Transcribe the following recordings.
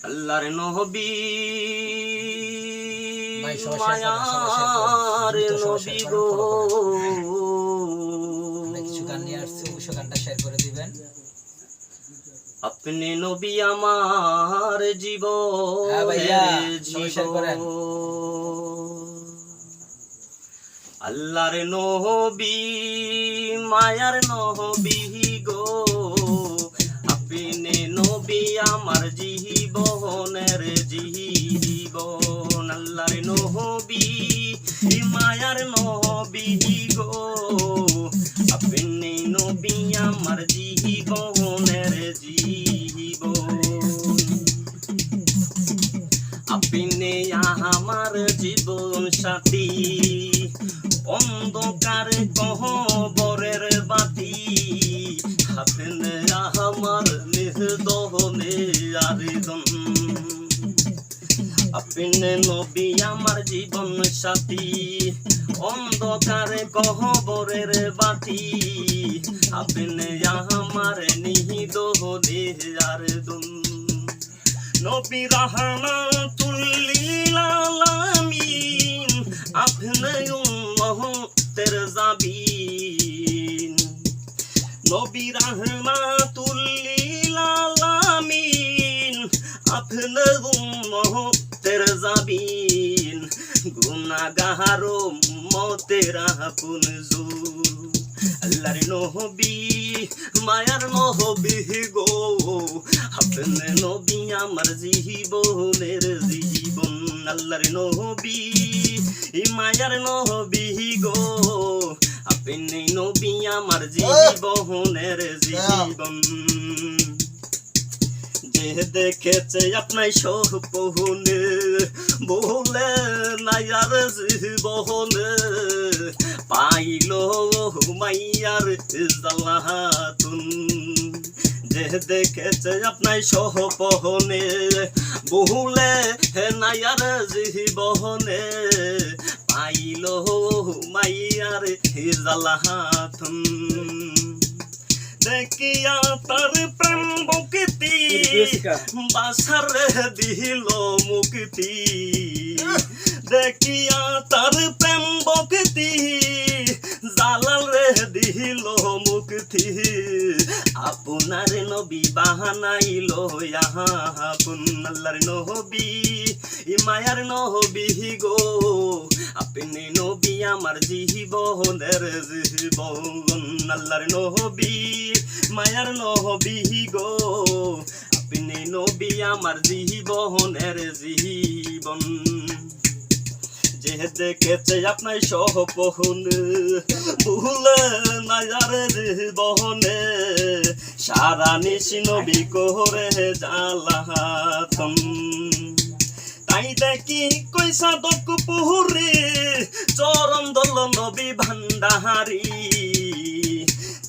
আল্লাহর নবী মায়ার নবী গো, কিছু গান নিয়ে আসছি, অবশ্যই গানটা শেয়ার করে দিবেন। আপনি নবী আমার জীবন, আল্লাহর নবী মায়ার নবী গো, আপনি নবী আমার জীবনের জীবন। আল্লাহর নবী মায়ার নবী গো, আপনি নবী আমার জীবনের জীবন। আপনি আমার জীবন সাথী, অন্ধকার কবরের বাতি, আপনি আমার নির্দহনে আবেদন। আপনি নবী আমার জীবন সাথী, অন্ধকার কবরের বাতি, আপনি আমার নির্দহনে আবেদন। নবী রাহমাতুল লিল আলামিন, আপনি উম্মতের জাবিন। নবী রাহমাতুল লিল আলামিন, আপনি উম্মতের জাবিন। গুনাহগার উম্মতের আপন জুর, আল্লাহর নবী মায়ার নবী গো, আপনি নবী আমার জীবনের জীবন। আল্লাহর নবী মায়ার নবী গো, আপনি নবী আমার জীবনের জীবন। যে দেখেছে আপনার স্বপ্নে, বলে নায়ার জীবনে, পাইল মাইয়ার জালাতুন। যে দেখেছে আপনার স্বপ্নে, বলে নায়ার জীবনে, পাইল মাইয়ার জালাতুন। দেখিয়া তার প্রেম ভক্তি, বাসার দিল মুক্তি। দেখিয়া তার প্রেম ভক্তি, জালাল রে দিল মুক্তি। আপনার নবী বাহানাইল আপন। আল্লাহর নবী মায়ার নবী গো, আপনি নবী আমার জীবনের জীবন। আল্লাহর নবী মায়ার নবী গো, আপনি নবী আমার জীবনের জীবন। যে দেখেছে আপনার স্বপ্নে, ভুলে নায়ার জীবনে, সারা নিশি নবী করে জালাতন। তাই দেখি কই সাধক পুরে, চরণ দল নবী ভান্ডাহারি।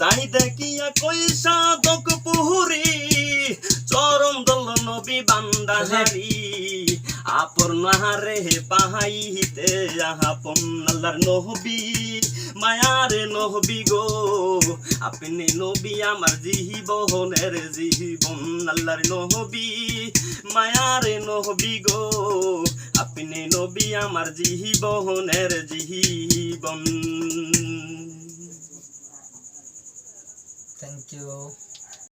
তাই দেখিয়া কই সাধক পুরি, চরণ দল নবী ভান্ডাহারি। আপন নাহারে পাহাইতে আপন। আল্লাহর নবী মায়ার নবী গো, আপনি নবী আমার জীবনের জীবন। আল্লাহর নবী মায়ার নবী গো, আপনি নবী আমার জীবনের জীবন। Thank you.